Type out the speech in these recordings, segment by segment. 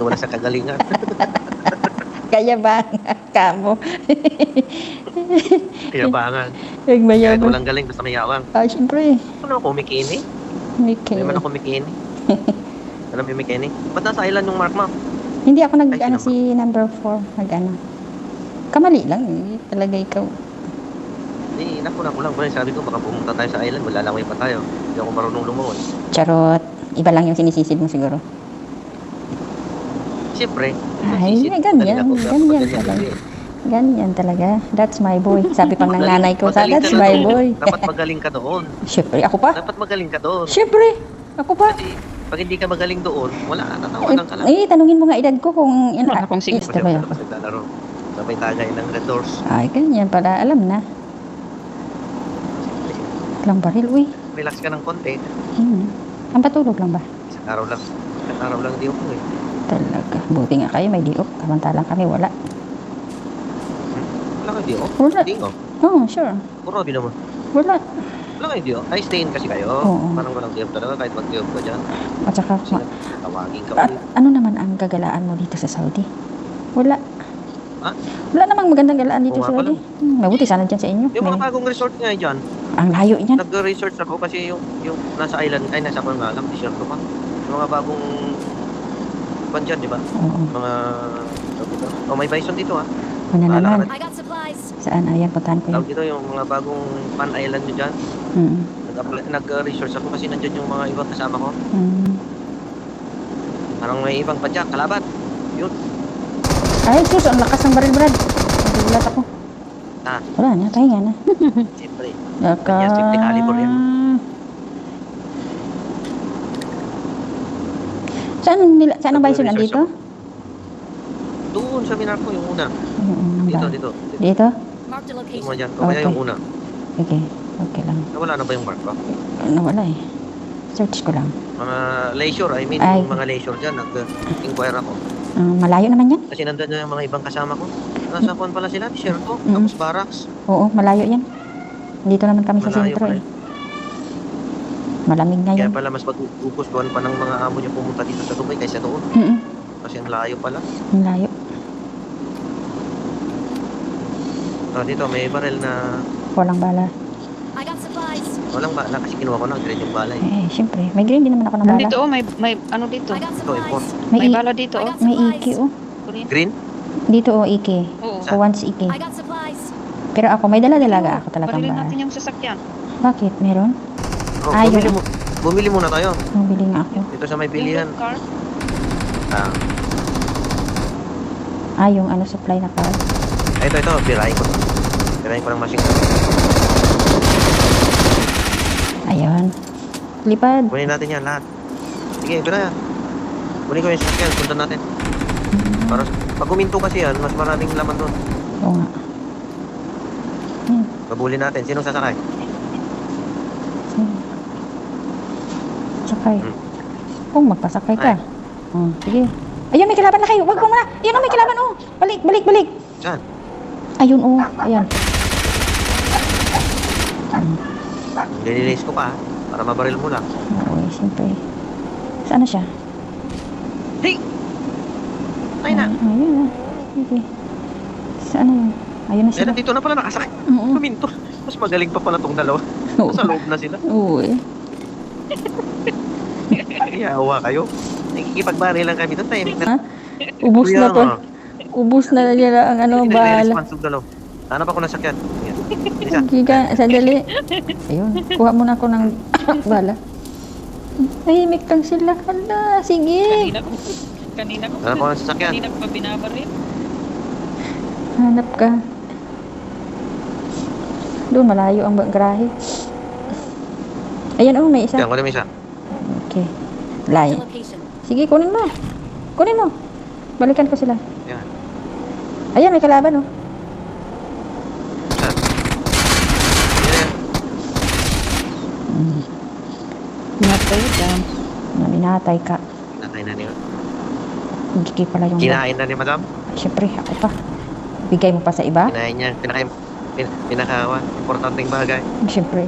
wala sa kagalingan. Kaya ba kamo? Yabangan. Yung Kahit mayaman. walang galing, basta may yawang. Siyempre. Ano ako, Mikini? Mickey. May man ako Mikini. Alam mo yung Mikini? Ba't nasa island yung mark mo? Hindi ako Ay, sino ba? si number 4. Kamali lang eh. Talaga ikaw. Eh, naku lang. Sabi ko, baka pumunta tayo sa island, malalangoy pa tayo. Hindi ako marunong lumangoy. Charot. Iba lang yung sinisisid mo siguro. Siyempre. Ay, ganyan talaga. That's my boy. Sabi pang ng nanay ko, that's my boy. Dapat magaling ka doon. Siyempre, ako pa? Dapat magaling ka doon. Siyempre, ako pa? Kasi pag hindi ka magaling doon, wala, tatawagan ka lang. Tanungin mo nga edad ko kung Wala akong sige. Sabay ako. Naglalaro. Sabay tagay ng red doors. Ay, ganyan pala. Alam na. Lang baril, uy. Relax ka ng konti. Ang patulog lang ba? Isang araw lang di ako eh. Talaga. Buti nga kayo, may diop. Kamantalang kami, wala. Wala kayo di ako? Wala. Di ako. Oo, sure. Puro di naman. Wala. Wala kayo di ako. Ay, stay in kasi kayo. Oo. Parang walang di talaga kahit mag-di ka dyan. At saka, Kasi tawagin ka at ulit. ano naman ang gagalaan mo dito sa Saudi? Wala. Ha? Wala namang magandang galaan dito Oo sa nga Saudi. Mabuti sana dyan sa inyo. Yung mga bagong resort nga dyan, Ang layo niyan. nag-research ako kasi yung nasa island, ay nasa ako nga alam, disyerto pa. Yung mga bagong pan dyan, di ba? Oo. Mga, may bison dito ha. Ano naman? I got supplies. Saan? Ayan, puntahan ko yun. Tawag dito yung mga bagong pan island nyo dyan. Nag-research ako kasi nandyan yung mga ibang kasama ko. Parang may ibang padyak, kalaban. Yun. Ay, sus, ang lakas ng baril, Brad. Nagulat ako. Wala na, pahinga na. Siyempre. Naka... Kanya, simple caliber yan. Saan ang bison nandito? Doon sa Minarco, yung una. Dito. Dito? Marked a Yung location. mga dyan. Kamaya yung una. Okay lang. Nawala na ba yung mark ko? Nawala eh. Search ko lang. Mga leisure, Ay. yung mga leisure dyan. Nag-inquire ako. Malayo naman yan? Kasi nandun na yung mga ibang kasama ko. Nasa kuwan pala sila, Sherto, tapos barracks. Oo, malayo yan. Dito naman kami sa Malayo sentro pala eh. Malamig na Kaya yan. pala mas magugustuhan pa ng mga amo niyo pumunta dito sa Dubai kaysa doon. Kasi ang layo pala. Ang layo. Dito may barel na Walang bala. I got supplies. walang bala kasi kinuha ko ng green yung bala eh. Siyempre. May green din naman ako ng bala. Nandito may ano dito. I got Ito, import. supplies. May bala dito I got May supplies. iki oh. Green? Dito oh, iki. Oo. So once iki. I got supplies. Pero ako, may dala-dalaga ako talagang Parilin bala. natin yung sasakyan. Bakit? Meron? Bumili, bumili muna tayo. Mabili nga ako. Dito sa may bilihan. Yung car. Yung ano, supply na car. Ito, pirahin ko. Pirahin ko ng machine gun. Ayun. Lipad. Kunin natin yan lahat. Sige, pira yan. Kunin ko yung sasakyan, sundan natin. Para pag huminto kasi yan, mas maraming laman doon. Oo nga. Pabuli natin. Sinong sasakay? Sakay. Kung magpasakay ka. Sige. Ayun, may kalaban na kayo. Wag mo na. Ayun, may kalaban oh. Balik. Saan? Ayun oh. Ayan. Nililis ko pa para mabaril mo lang. Oo, siyempre. Saan na siya? Hey! Ay na! Ayun na. Sige. Saan na yun? Ayun na Eh, sila. nandito na pala nakasakay. Oo. Huminto. Mas magaling pa pala tong dalawa. Nasa loob na sila. Oo eh. Iyawa kayo. Nakikipagbaril lang kami doon. Tahimik na. Ubus Kuya, na to. Ubus na nila ang ano, bala. Response ng dalaw. Hanap ako ng sakyan. Yan. Isa. Giga, sandali. Ayun, kuha muna ako ng bala. Tahimik lang sila. Hala, sige. Kanina ko. Hanap ako ng sasakyan. Kanina ko pa binabaril. Hanap ka. Doon, malayo ang garahe. Ayan, oh, may isa. Yan, kunin mo isa. Okay. Marked Lay. a location. Sige, kunin mo. Kunin mo. Balikan ko sila. Yan. Ayan, may kalaban, oh. Saan? Yan. Natay dyan. Minatay ka. Pinatay na niya. Gigi pala yung... Kinain na ni madam. Siyempre, ako pa. Bigay mo pa sa iba? Kinain niya. Importanteng bagay. Siyempre.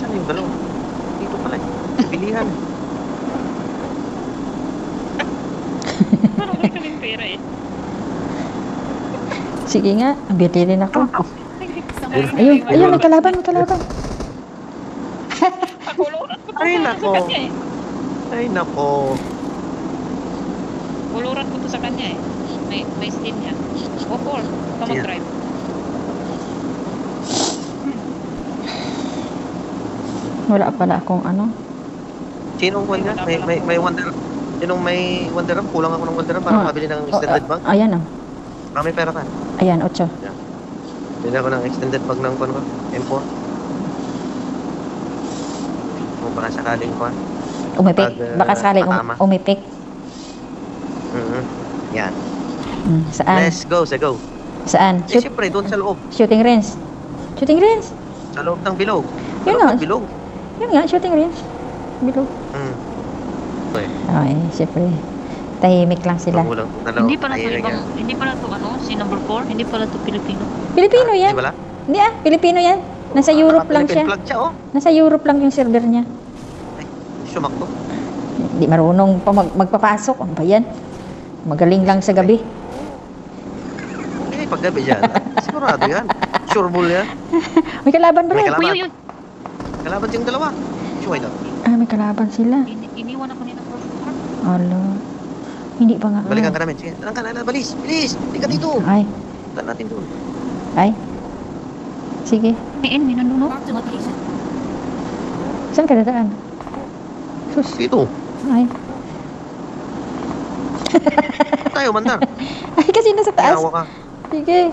Saan yung dalawa? Dito pala. Bilihan. Parang wala kaming pera eh. Sige nga, bili rin ako. Someone's Ayun, coming. ayun, may kalaban, may kalaban. Pakuluran ko to Ay, sa nako. kanya eh. Ay, nako. Puluran ko to sa kanya eh. May steam niya. O, Paul, ikaw Sige. mag-drive. Wala pala akong ano. Sinong kwan nga? May wonder. Sinong may wonder up? Kulang ako ng wonder up para Ah. mabili ng extended bag. Ayan oh. May pera ka. Ayan, 8. Bili ako ng extended bag ng kwan ko. M4. Kung baka sakaling kwan. Umipik. Pag, Baka sakaling patama. umipik. Yan. Saan? Let's go, sa go. Saan? Eh, siyempre, doon sa loob. Shooting range. Shooting range. Sa loob ng bilog. Sa Yun loob nga. ng bilog. Yun nga, shooting range. Bilog. Okay. Okay, siyempre. Tahimik lang sila. Magulang. Dalaw. Hindi pala to Ay, ibang, hindi pala to ano, si number 4, hindi pala to Pilipino. Pilipino yan. Di ba la? Hindi Pilipino yan. Nasa Europe lang siya. Flag siya, oh. Nasa Europe lang yung server niya. Sumakto. Hindi marunong pa magpapasok. Ano ba yan? Magaling lang sa gabi. Eh, paggabi dyan. Sigurado yan. Sure bull yan. May kalaban ba? May rin? kalaban. Uy, uy, Kalaban yung dalawa. Sure ito. May kalaban sila. iniwan ako ni number 4. Alo. Hindi pa nga. Balikan ka namin. Sige, talang ka na. Balis. Bilis. Hindi ka dito. Ay. Talan natin doon. Ay. Sige. May nandun no? Marked a location. Saan ka dadaan? Sus. Dito. Ay. Tayo, mandar. Ay, kasi nasa taas. Iawa ka. Sige.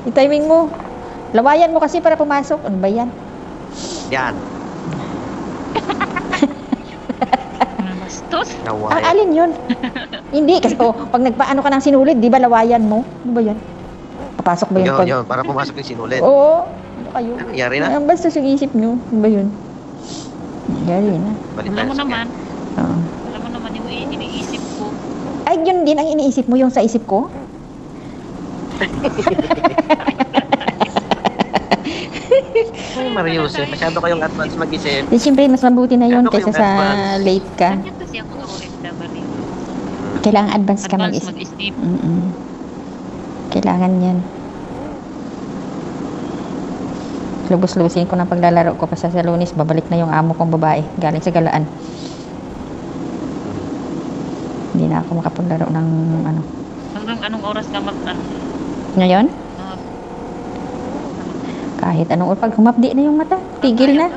I-timing mo. Lawayan mo kasi para pumasok. Ano ba yan? Yan. Bastos. Nawaya. Alin yun? Hindi. Kasi pag nagpaano ka ng sinulid, di ba lawayan mo? Ano ba yan? Papasok ba yun? Yun, Pag... yun. Para pumasok yung sinulit. Oo. Ano kayo? Ano nangyari na? Ang basta yung isip nyo. Ano ba yun? Yari na. Balik Alam tayo mo sa naman, Oo. alam mo naman yung iniisip ko. Ay, yun din ang iniisip mo yung sa isip ko? Ay, Marius, masyado kayong advance mag-isip. Di, siyempre, mas mabuti na yun Ano kaysa kayong sa advance? late ka. Kanya kasi ako ng OFW. Kailangan advance ka Advance mag-isip. mag-isip. Kailangan yan. Lubos-lusin ko ng paglalaro ko pa sa Lunes. Babalik na yung amo kong babae. Galing sa galaan. Hindi na ako makapaglaro ng ano. Hanggang anong oras ka mag-ano? Ngayon, Uh, kahit anong pag humapdi na yung mata, tigil na.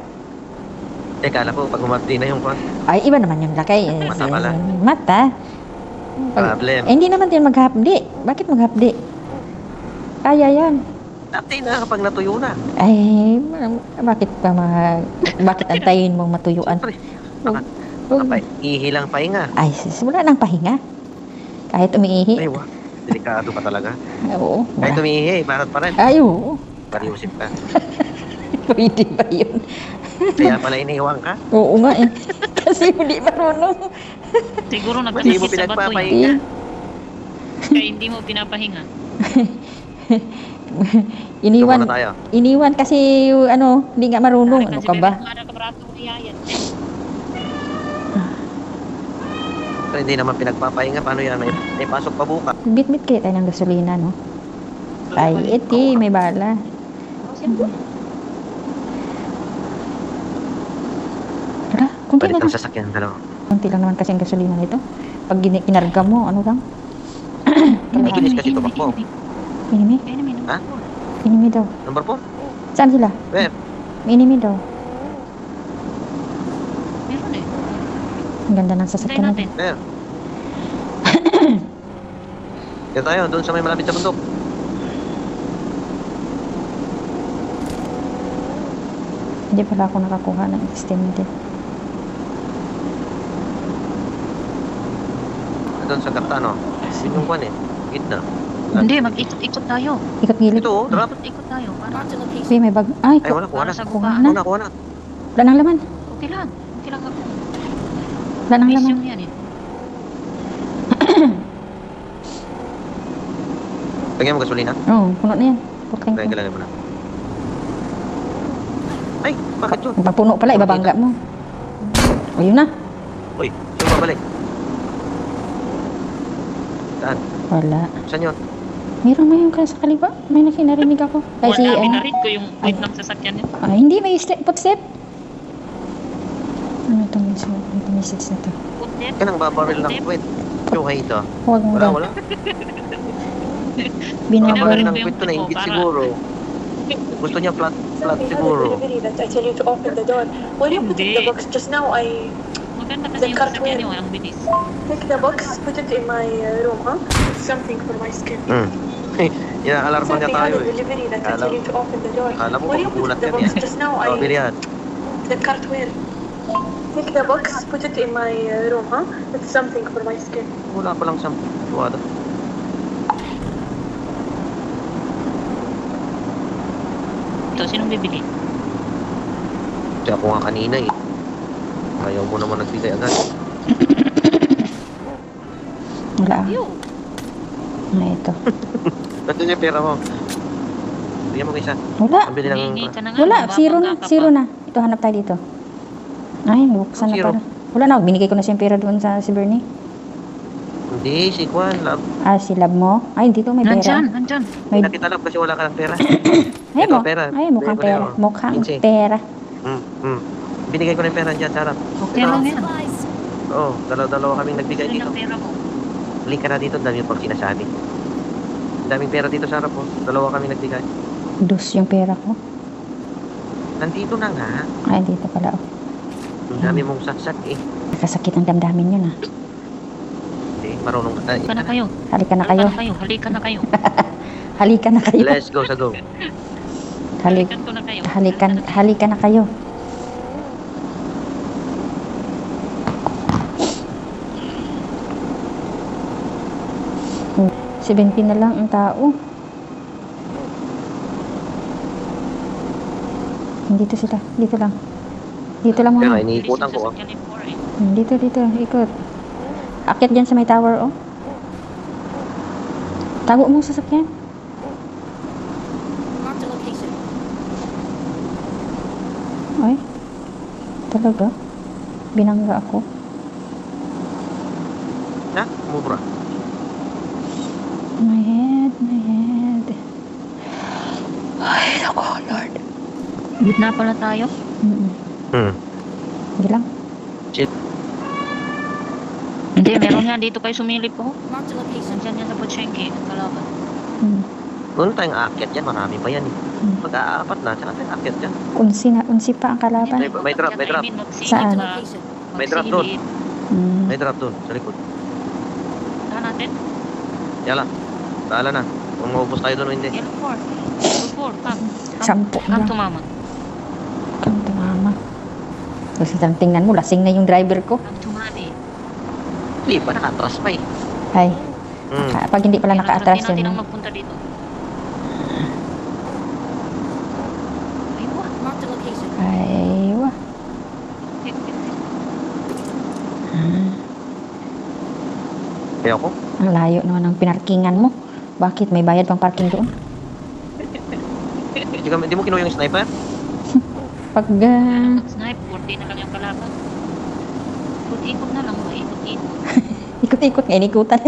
Teka, alam ko, pag humapdi na yung kwan. Ay, iba naman yung lakay. Mata pala. Mata. Problem. Hindi naman din maghapdi. Bakit maghapdi? Kaya yan. Update na kapag natuyo na. Ay, bakit antayin mong matuyuan? Siyempre. Huwag- Kapay, ihilang pahinga. Ay, wala nang pahinga. Kahit umiihi. Ay, wah. Delikado ka talaga. Oo. Kahit Wala. umiihi, barat pa rin. Ay, oo. Pariusip ka. Pwede ba yun? Kaya pala iniiwan ka. Oo nga eh. Kasi hindi marunong. siguro Hindi mo nagkasakit sa bato yun. pinagpapahinga. Kaya hindi mo pinapahinga. Iniwan, Tumuna tayo. iniwan kasi ano, hindi nga marunong. Ano ka ba? Ada ka brato ni Yayan. Pero hindi naman pinagpapahinga. Paano yan? May pasok pa bukas. Bit-bit kaya tayo ng gasolina, no? Ay, eti, may bala. Tara, kunti Balik na ang lang. sasakyan ng dalawa. Kunti lang naman kasi ang gasolina nito. Pag kinarga mo, ano lang? May kinis kasi tumakbo. Enemy? Ha? Enemy daw. Number 4? Saan sila? Where? Enemy daw. Meron eh. Ang ganda ng Hintayin sasakyan natin. natin. Where? Dito tayo, doon sa may malapit sa bundok. Hindi pala ako nakakuha ng extended. Doon sa Cartano. Yun yung kwan eh. Gitna. Hindi, mag-ikot-ikot tayo. Ikot gilid. Ito oh, drop. Ikot tayo. Para, Marked a location. Uy, may bag. Ay, Ay, wala, kuha para na. sa kuha buka. na. Kuha na. wala nang laman. Okay lang. Okay lang ako. Wala nang laman. Mission yan eh. Lagyan mo gasolina. Oo, puno na yan. Putang Lagyan ko. ka lang mo na. Ay, bakit yun? Pag puno pala, ibabangga mo. O, yun na. Uy, sino babalik? Saan? Wala. Saan yun? Meron may yung sa kaliwa. May nakinarinig ako. Ay, si, Wala, ano? binarid ko yung wait ng sasakyan niya. Ah, hindi, may footstep. Ano itong message na to? Putit. Kaya nang babaril ng kwet. Yung ito. Huwag mo Wala, daw. wala. Binabaril. Babaril ng yung kwet to na tipo, ingit para- siguro. Gusto niya flat siguro. delivery that I tell you to open the door. Will you put in the Hindi. box? Just now I Maganda The kasi yung cart sasakyan wheel. niyo, ang bilis. take the box, put it in my room, huh? It's something for my skin. Yan, alarma niya Something tayo other eh. delivery that I tell you to open the door. Akala mo Will you put magugulat the yan box? eh. Just now Oh, I bilyan. the cart wheel. Take the box, put it in my room, huh? It's something for my skin. Wala pa lang sa tuwada. Ito, sinong bibili? Kaya ako nga kanina eh. Ayaw mo naman nagbigay agad. Wala. Yun. Ah, ito. Nandun yung pera mo. Bigyan mo kaysa. Wala. Ang bili ng... Hihingi ka na nga. Wala. Zero na. babangga ka Zero pa. na. Ito, hanap tayo dito. Ay, buksan na Zero. pala. Wala na. Binigay ko na siyang pera doon sa si Bernie. Hindi, si Juan. Lab. Ah, si lab mo. Ay, dito may pera. Nandyan. May... Nakita lang kasi wala ka ng pera. Ay, Ito, mo. pera. Ay, mukhang Bigay ko na pera. yun. Mukhang 15. pera. Binigay ko na yung pera dyan sa harap. Okay I lang got yan. supplies. Oo, dalawa kaming nagbigay Sino dito. ang pera mo? Link ka na dito, dami pang sinasabi. Daming pera dito sa harap po. Dalawa kami nagbigay. Dus yung pera ko. Nandito na nga. Ay, dito pala. Oh. Ang dami mong saksak eh. Nakasakit ang damdamin yun ah. Hindi, marunong ka. Halika na kayo. Halika na kayo. Halika na kayo. Halika na kayo. Let's go sa go. Halikan ko na kayo. Halika na kayo. Hmm, 70 na lang ang tao. Dito sila. Dito lang. Dito lang Kaya nga, muna. iniikutan ko. Sasakyan ni Four, eh. Dito. Ikot. Akyat dyan sa may tower, oh. Tago mo sa sasakyan. Marked a location. Ay. Talaga? Binangga ako. Ha? Mubra. My head. Ay, naku, Lord. Gitna pala tayo. Sige lang. Hindi, meron nga dito kayo sumilip ko. Marked a location. Nandyan yan sa Pochenki, ang kalaban. Noon tayong aakyat dyan, marami pa yan eh. Pag-aapat na, tsaka tayong aakyat dyan. Unsi pa ang kalaban. May drop. Saan? Location. May drop doon. Mm. May drop doon, sa likod. Saan natin? Yala, bahala na. Kung maubos tayo doon o hindi. Yellow 4. Come. Sampo Come lang. to mama. Come to mama. Kasi tingnan mo, lasing na yung driver ko. Come to mommy. Hindi pa, nakatras pa eh. Ay, Hmm. pag hindi pala naka-atras Hindi natin ang yun. magpunta dito. Aywa. Marked a location. Ay, wah. Kaya ako, Ang layo naman ng pinarkingan mo. Bakit? May bayad pang parking doon? hindi mo kinuha yung sniper? Pag, Snipe, 40 na lang yung kalaban. Ikot-ikot na lang ba? Ikot-ikot. ikot-ikot nga, inikutan.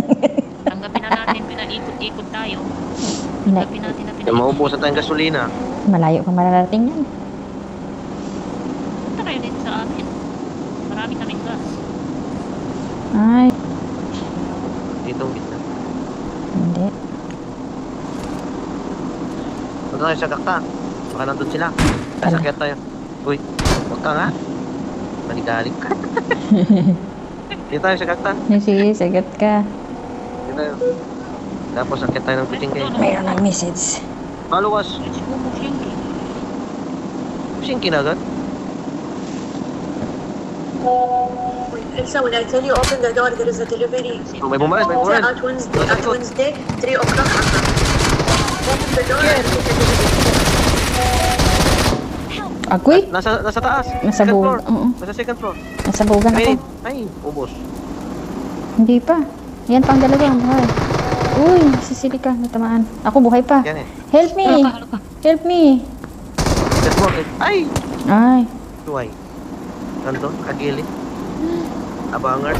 Tanggapin na natin, pinaikot-ikot tayo. Tanggapin natin na Yung pinaikot. maubusan tayong gasolina. Malayo pa mararating yan. Punta kayo dito sa amin. Marami kaming gas. Ay, Dito ang gitna. hindi. Punta tayo sa kakta. Baka nandun sila. Ay, sakyat tayo. Uy, huwag ka nga. Manigaling ka. Dito tayo sa kakta. Sige, sagot ka. Dito tayo. Tapos sakyat tayo ng kuching kayo. Mayroon ng message. Maluwas. Let's go, Pochenki. Kuching kinagat. And so when I tell you open the door, there is a delivery. Oh, may bumalis, may bumalis. At Wednesday, 3 o'clock. Open the door and take a delivery. Agoy, Nasa taas. Nasa Second buo. floor. Oo. Nasa second floor. nasabugan ako. Ay, ubos. Hindi pa. Yan pang dalawa, buhay. Uy, sisili ka, natamaan. Ako buhay pa. Yan eh. Help me! Halo ka. Help me! Second floor. Ay! Ay, Tuway. Nandun, kagilid. Abangers.